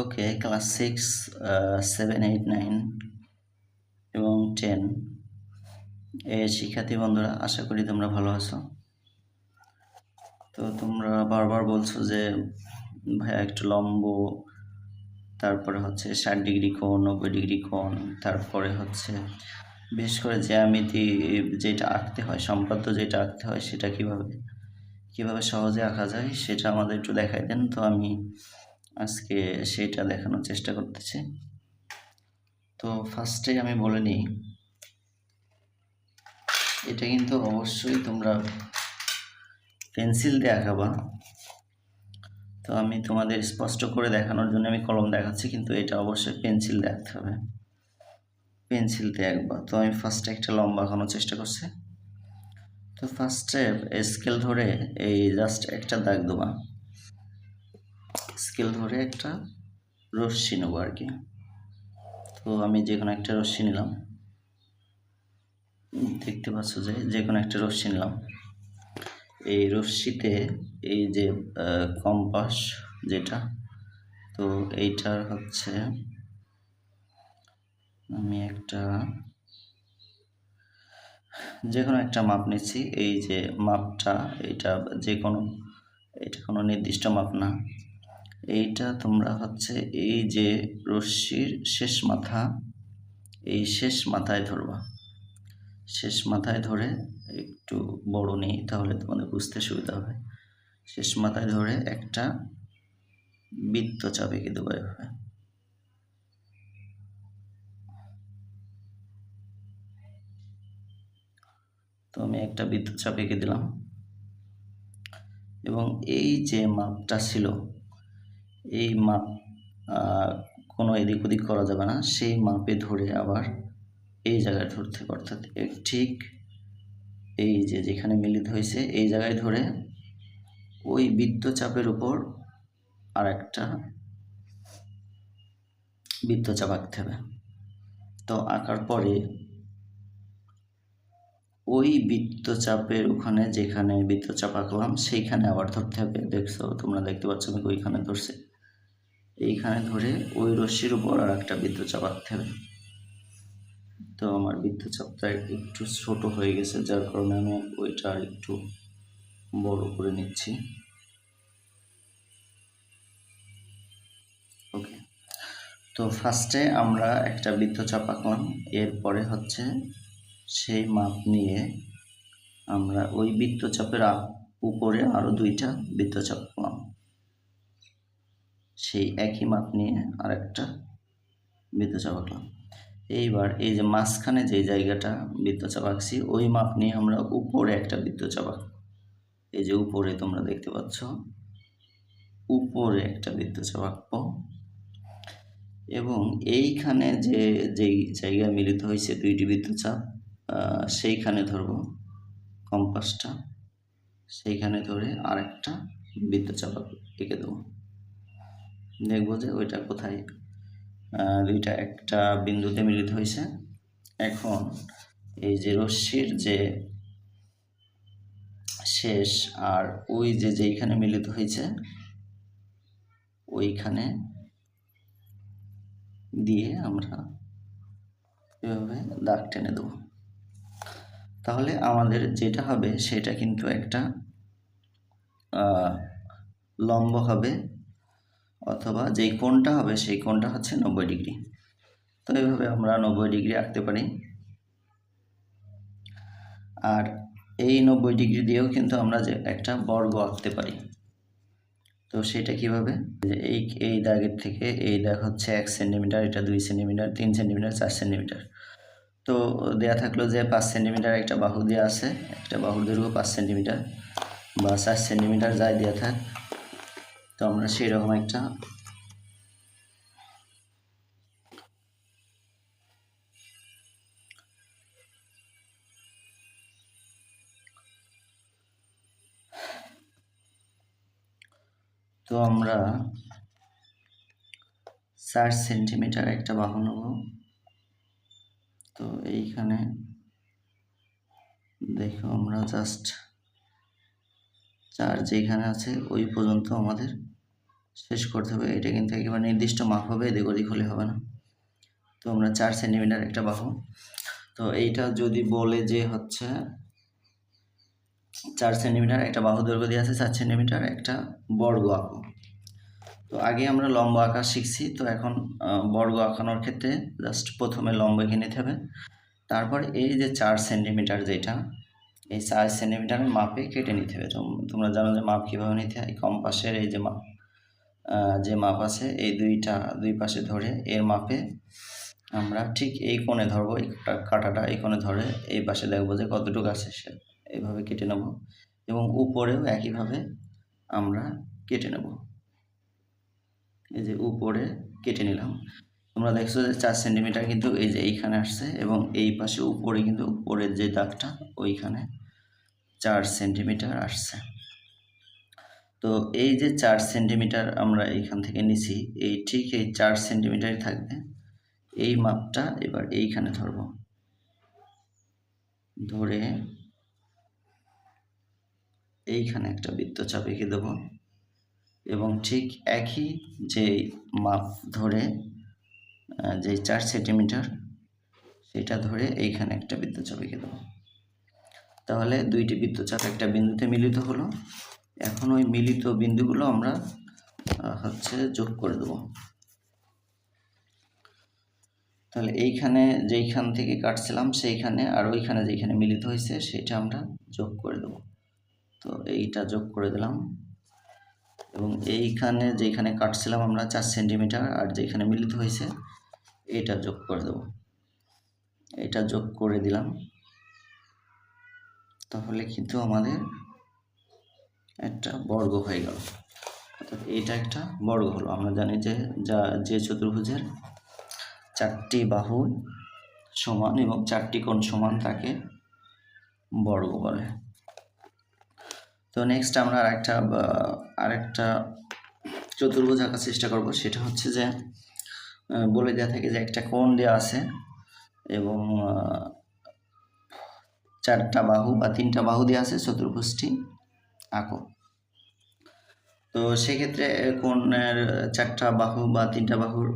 ওকে, class 6, 7, 8, 9 এবং 10 এর শিক্ষার্থী বন্ধুরা, আশা করি তোমরা ভালো আছো। তো তোমরা বারবার বলছো যে ভাইয়া একটু লম্ব, তারপরে হচ্ছে 60 ডিগ্রি কোণ, 90 ডিগ্রি কোণ, তারপরে হচ্ছে বিশেষ করে জ্যামিতি যেটা আঁকতে হয়, সম্পাদ্য যেটা আঁকতে হয় সেটা কিভাবে সহজে আঁকা যায় সেটা আমাদের একটু দেখাই দেন। তো আমি আজকে সেটা দেখানোর চেষ্টা করতেছি। তো ফার্স্টে আমি বলে নিই, এটা কিন্তু অবশ্যই তোমরা পেন্সিল দিয়ে আঁকাবা। তো আমি তোমাদের স্পষ্ট করে দেখানোর জন্য আমি কলম দেখাচ্ছি, কিন্তু এটা অবশ্যই পেন্সিল দিয়ে আঁকতে হবে, পেন্সিল দিয়ে আঁকবা। তো আমি ফার্স্টে একটা লম্বা আঁকানোর চেষ্টা করছি। তো ফার্স্টে স্কেল ধরে এই জাস্ট একটা দাগ দেবা, স্কেল ধরে একটা রশ্মি নেবো আর কি। তো আমি যে কোনো একটা রশ্মি নিলাম, দেখতে পাচ্ছ যে কোনো একটা রশ্মি নিলাম। এই রশ্মিতে এই যে কম্পাস যেটা, তো এইটার হচ্ছে আমি যে কোনো একটা মাপ নিচ্ছি। এই যে মাপটা, এটা কোনো নির্দিষ্ট মাপ না। এইটা তোমরা হচ্ছে এই যে রশ্মির শেষ মাথা, এই শেষ মাথায় ধরবা। শেষ মাথায় ধরে, একটু বড় নেই তাহলে তোমাদের বুঝতে সুবিধা হবে। শেষ মাথায় ধরে একটা বৃত্তচাপ এঁকে দেবো এভাবে। তো আমি একটা বৃত্তচাপ এঁকে দিলাম, এবং এই যে মাপটা ছিল, এই মাপ কোনো এদিক ওদিক করা যাবে না, সেই মাপে ধরে আবার এই জায়গায় ধরতে হবে। অর্থাৎ ঠিক এই যে যেখানে মিলিত হয়েছে এই জায়গায় ধরে ওই বৃত্তচাপের উপর আর একটা বৃত্তচাপ আঁকতে হবে। তো আঁকার পরে ওই বৃত্তচাপের ওখানে যেখানে বৃত্তচাপ আঁকলাম সেইখানে আবার ধরতে হবে। তোমরা দেখতে পাচ্ছ আমি ওইখানে ধরছি, এইখানে ধরে ওই রশ্মির উপর আর একটা বৃত্তচাপ আঁকতে হবে। তো আমার বৃত্তচাপটা একটু ছোট হয়ে গেছে, যার কারণে আমি ওইটা আর একটু বড় করে নিচ্ছি। ওকে, তো ফার্স্টে আমরা একটা বৃত্তচাপ আঁকলাম, এরপরে হচ্ছে সেই মাপ নিয়ে আমরা ওই বৃত্তচাপের উপরে আরও দুইটা বৃত্তচাপ আঁকলাম, সেই একই মাপ নিয়ে আর একটা বৃত্তচাপ আঁকলাম। এইবার এই যে মাঝখানে যে জায়গাটা বৃত্তচাপ আঁকছি, ওই মাপ নিয়ে আমরা উপরে একটা বৃত্তচাপ আঁকব। এই যে উপরে তোমরা দেখতে পাচ্ছ, উপরে একটা বৃত্তচাপ আঁকবো, এবং এইখানে যেই জায়গায় মিলিত হয়েছে দুইটি বৃত্তচাপ, সেইখানে ধরব কম্পাসটা, সেইখানে ধরে আরেকটা বৃত্তচাপ এঁকে দেবো। দেখবো যে ওইটা কোথায় দুইটা একটা বিন্দুতে মিলিত হয়েছে। এখন এই যে রশ্মির যে শেষ আর ওই যেইখানে মিলিত হয়েছে ওইখানে দিয়ে আমরা এভাবে দাগ টেনে দেবো। তাহলে আমাদের যেটা হবে সেটা কিন্তু একটা লম্ব হবে, অথবা যেই কোণটা হবে সেই কোণটা হচ্ছে 90 ডিগ্রি। তো এইভাবে আমরা 90 ডিগ্রি আঁকতে পারি। আর এই 90 ডিগ্রি দিয়েও কিন্তু আমরা যে একটা বর্গ আঁকতে পারি। তো সেটা কিভাবে, এই দাগের থেকে এই দাগ হচ্ছে 1 সেন্টিমিটার, এটা 2 সেন্টিমিটার, 3 সেন্টিমিটার, 4 সেন্টিমিটার। তো দেয়া থাকলো যে 5 সেন্টিমিটার একটা বাহু দেওয়া আছে, একটা বাহুর দৈর্ঘ্য 5 সেন্টিমিটার বা 4 সেন্টিমিটার যাই দেওয়া থাক। তো আমরা সেই রকম একটা তো আমরা 4 সেন্টিমিটার একটা বাহু নেব। তো এইখানে দেখো আমরা জাস্ট 4 যেখানে আছে ওই পর্যন্ত আমাদের শেষ করতে হবে। এটা কিন্তু একেবারে নির্দিষ্ট মাপ হবে, এদিক ওদিক হলে হবে না। তো আমরা 4 সেন্টিমিটার একটা বাহু, তো এইটা যদি বলে যে হচ্ছে 4 সেন্টিমিটার একটা বাহু দৈর্ঘ্য দিয়ে আছে 4 সেন্টিমিটার একটা বর্গ আঁকো। তো আগে আমরা লম্ব আঁকা শিখছি, তো এখন বর্গ আঁকানোর ক্ষেত্রে জাস্ট প্রথমে লম্ব এঁকে নিতে হবে, তারপর এই যে 4 সেন্টিমিটার যেটা, এই 4 সেন্টিমিটারের মাপে কেটে নিতে হবে। তোমরা জানো যে মাপ কীভাবে নিতে হয়। কম্পাসের এই যে মাপ, যে মাপ আছে এই দুই পাশে ধরে এর মাপে আমরা ঠিক এই কোণে ধরবো, এই কাঁটাটা এই কোণে ধরে এই পাশে দেখবো যে কতটুকু আছে, সে এইভাবে কেটে নেব এবং উপরেও একইভাবে আমরা কেটে নেব। এই যে উপরে কেটে নিলাম, তোমরা দেখছো যে 4 সেন্টিমিটার কিন্তু এই যে এইখানে আসছে এবং এই পাশে উপরে কিন্তু উপরের যে দাগটা ওইখানে 4 সেন্টিমিটার আসছে। তো এই যে 4 সেন্টিমিটার আমরা এইখান থেকে নিছি, এই ঠিক এই 4 সেন্টিমিটারই থাকবে। এই মাপটা এবার এইখানে ধরব, ধরে এইখানে একটা বৃত্তচাপ এঁকে দেব এবং ঠিক একই যে মাপ ধরে যে 4 সেন্টিমিটার সেটা ধরে এইখানে একটা বৃত্তচাপ এঁকে দেব। তাহলে দুইটি বৃত্তচাপ একটা বিন্দুতে মিলিত হলো। এখন ওই মিলিত বিন্দুগুলো আমরা যোগ করে দেব। তাহলে এইখানে যেইখান থেকে কাটছিলাম সেইখানে আর ওইখানে যেখানে মিলিত হয়েছে সেটা আমরা যোগ করে দেব। তো এইটা যোগ করে দিলাম এবং এইখানে যেখানে কাটছিলাম আমরা 4 সেন্টিমিটার আর যেখানে মিলিত হয়েছে এটা যোগ করে দেব। এটা যোগ করে দিলাম, তাহলে কিন্তু আমাদের একটা বর্গ হয়ে গেল। অর্থাৎ এটা একটা বর্গ হলো। আমরা জানি যে চতুর্ভুজের 4টি বাহু সমান এবং 4টি কোণ সমান তাকে বর্গ বলে। তো নেক্সট আমরা আরেকটা চতুর্ভুজ আঁকার চেষ্টা করব। সেটা হচ্ছে যে বলে দেওয়া থাকে যে একটা কোণ দেওয়া আছে এবং 4টা বাহু বা 3টা বাহু দেওয়া আছে, চতুর্ভুজটি আঁকো। তো সেক্ষেত্রে কোণের 4টা বাহু বা 3টা বাহুর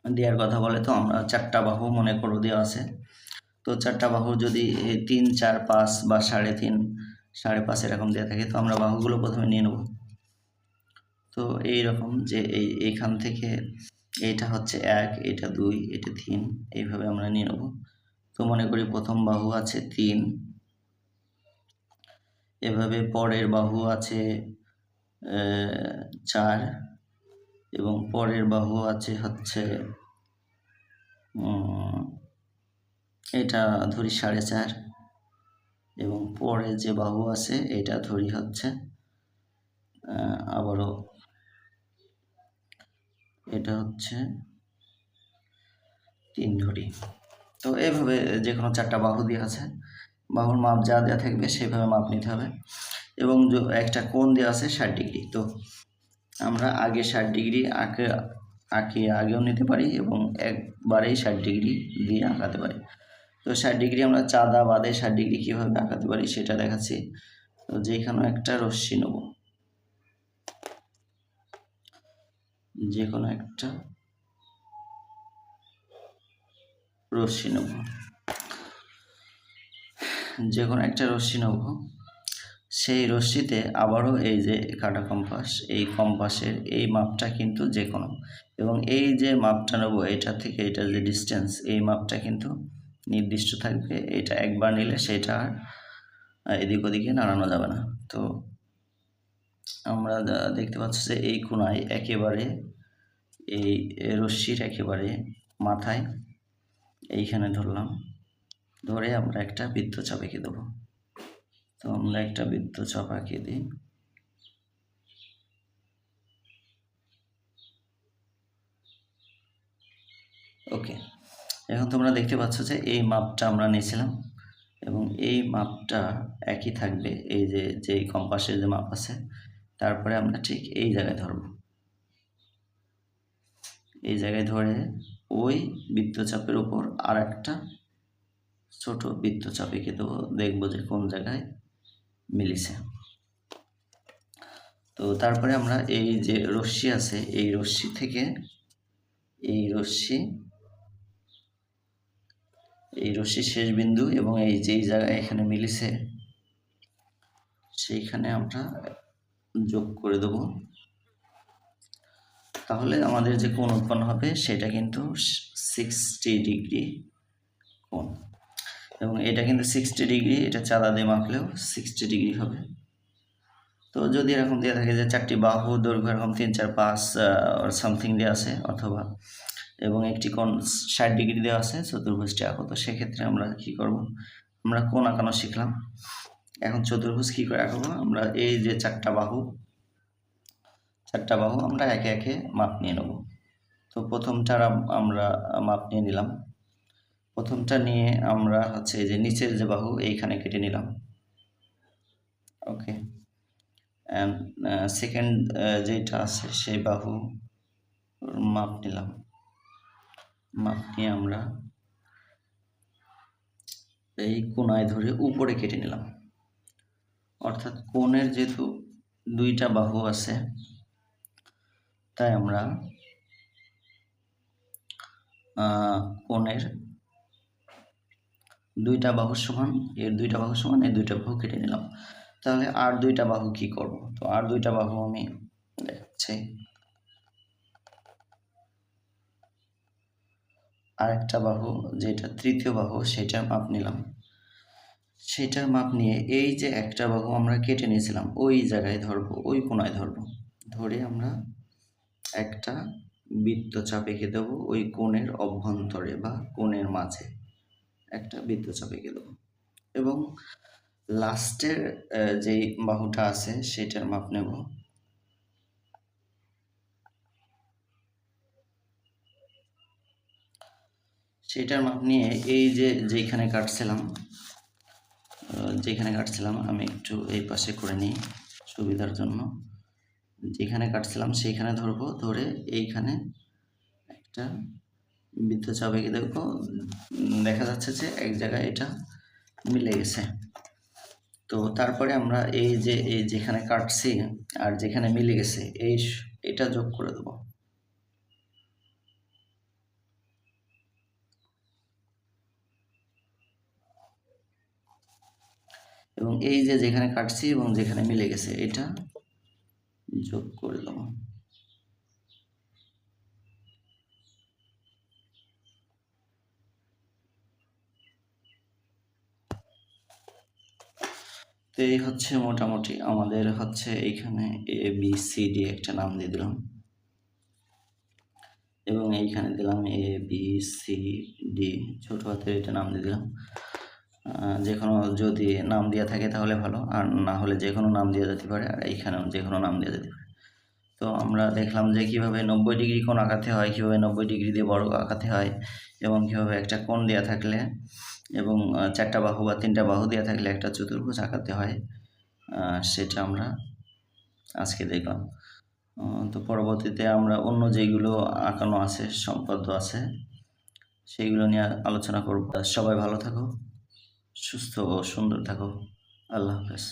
দেওয়ার কথা বলে, তো আমরা 4টা বাহু মনে করো দেওয়া আছে। তো 4টা বাহু যদি 3, 4, 5 বা 3.5, 5.5 এরকম দেওয়া থাকে, তো আমরা বাহুগুলো প্রথমে নিয়ে নেব। তো এইরকম যে এইখান থেকে এইটা হচ্ছে 1, এটা 2, এটা 3, এইভাবে আমরা নিয়ে নেব। তো মনে করি প্রথম বাহু আছে 3, এভাবে পরের বাহু আছে 4 এবং পরের বাহু আছে এটা ধরি 4.5 এবং পরে যে বাহু আছে এটা ধরি আবারও এটা 3 ধরি। তো এইভাবে যে কোনো 4টা বাহু দেওয়া আছে, বাহুর মাপ যা দেওয়া থাকবে সেভাবে মাপ নিতে হবে এবং একটা কোণ দেওয়া আছে 60 ডিগ্রি। তো আমরা আগে 60 ডিগ্রি আগেও নিতে পারি এবং একবারেই 60 ডিগ্রি দিয়ে আঁকাতে পারি। তো 60 ডিগ্রি আমরা চাঁদা বাদে 60 ডিগ্রি কীভাবে আঁকাতে পারি সেটা দেখাচ্ছি। তো যেখানে একটা রশ্মি নেব, যে কোনো একটা রশ্মি নেব, সেই রশ্মিতে আবারও এই যে কাটা কম্পাস, এই কম্পাসের এই মাপটা কিন্তু যে কোনো, এবং এই যে মাপটা নেব এটা থেকে এটার যে ডিস্টেন্স, এই মাপটা কিন্তু নির্দিষ্ট থাকবে। এটা একবার নিলে সেটা আর এদিক ওদিকে নাড়ানো যাবে না। তো আমরা দেখতে পাচ্ছি যে এই কোণায় একেবারে এই রশ্মির একেবারে মাথায় এইখানে ধরলাম, ধরে আমরা একটা বৃত্তচাপ এঁকে দেবো। তো আমরা একটা বৃত্তচাপ আঁকিয়ে দিই। ওকে, এখন তোমরা দেখতে পাচ্ছ যে এই মাপটা আমরা নিয়েছিলাম এবং এই মাপটা একই থাকবে। এই যে কম্পাসের যে মাপ আছে, তারপরে আমরা ঠিক এই জায়গায় ধরব। এই জায়গায় ধরে ওই বৃত্তচাপের উপর আর একটা ছোট বৃত্তচাপ এঁকে দেবো, দেখবো যে কোন জায়গায় মিলিছে। তো তারপরে আমরা এই যে রশ্মি আছে এই রশ্মি থেকে এই রশ্মির শেষ বিন্দু এবং এই যেই জায়গায় এখানে মিলিছে সেইখানে আমরা যোগ করে দেব। তাহলে আমাদের যে কোণ উৎপন্ন হবে সেটা কিন্তু 60 ডিগ্রি কোণ, এবং এটা কিন্তু 60 ডিগ্রি, এটা চাঁদা দিয়ে মাপলেও 60 ডিগ্রি হবে। তো যদি এরকম দেওয়া থাকে যে 4টি বাহু দৈর্ঘ্য এরকম 3, 4, 5 সামথিং দেওয়া আছে, অথবা এবং একটি কোণ 60 ডিগ্রি দেওয়া আছে চতুর্ভুজটি আঁকো, তো সেক্ষেত্রে আমরা কি করব, আমরা কোণ আঁকানো শিখলাম। এখন চতুর্ভুজ কি করে আঁকবো, আমরা এই যে 4টা বাহু আমরা একে একে মাপ নিয়ে নেব। তো প্রথমটার আমরা মাপ নিয়ে নিলাম। প্রথমটা নিয়ে আমরা হচ্ছে এই যে নিচের যে বাহু এইখানে কেটে নিলাম, ওকে। অ্যান্ড সেকেন্ড যেটা আছে সেই বাহু মাপ নিলাম। মাপ নিয়ে আমরা এই কোণায় ধরে উপরে কেটে নিলাম। অর্থাৎ কোণের যেহেতু 2টা বাহু আছে, তাই আমরা কোণের 2টা বাহু সমান, এর 2টা বাহু সমান, এই 2টা বাহু কেটে নিলাম। তাহলে আর 2টা বাহু কি করব, তো আর 2টা বাহু আমি দেখাচ্ছি। আর একটা বাহু যেটা তৃতীয় বাহু সেটার মাপ নিলাম। সেটার মাপ নিয়ে এই যে একটা বাহু আমরা কেটে নিয়েছিলাম ওই জায়গায় ধরবো, ওই কোণায় ধরবো, ধরে আমরা একটা বৃত্তচাপ এঁকে দেবো ওই কোণের অভ্যন্তরে বা কোণের মাঝে একটা বৃত্তচাপ এঁকে দেবো। এবং লাস্টের যেই বাহুটা আছে সেটার মাপ নেব। সেটার মাপ নিয়ে এই যে যেখানে কাটছিলাম আমি একটু এই পাশে করে নিই সুবিধার জন্য। যেখানে কাটছিলাম সেইখানে ধরবো, ধরে এইখানে একটা বৃত্তচাপ এঁকে দেখবো, দেখা যাচ্ছে যে এক জায়গায় এটা মিলে গেছে। তো তারপরে আমরা এই যে যেখানে কাটছি আর যেখানে মিলে গেছে এটা যোগ করে দেবো। এবং এই যে যেখানে কাটছি এবং যেখানে মিলে গেছে এটা যোগ করে দেবো। তো এই হচ্ছে মোটামুটি আমাদের হচ্ছে এইখানে ABCD একটা নাম দিয়ে দিলাম, এবং এইখানে দিলাম ABCD ছোট হাতের এটা নাম দিয়ে দিলাম। যে কোনো যদি নাম দেওয়া থাকে তাহলে ভালো, আর না হলে যে কোনো নাম দেওয়া যেতে পারে, আর এইখানেও যে কোনো নাম দেওয়া যেতে পারে। তো আমরা দেখলাম যে কীভাবে 90 ডিগ্রি কোণ আঁকাতে হয়, কীভাবে 90 ডিগ্রি দিয়ে বর্গ আঁকাতে হয়, এবং কীভাবে একটা কোণ দেওয়া থাকলে এবং 4টা বাহু বা 3টা বাহু দেওয়া থাকলে একটা চতুর্ভুজ আঁকাতে হয়, সেটা আমরা আজকে দেখলাম। তো পরবর্তীতে আমরা অন্য যেগুলো আঁকানো আছে সম্পাদ্য আছে সেইগুলো নিয়ে আলোচনা করব। সবাই ভালো থাকো, সুস্থ ও সুন্দর থাকো। আল্লাহ হাফেজ।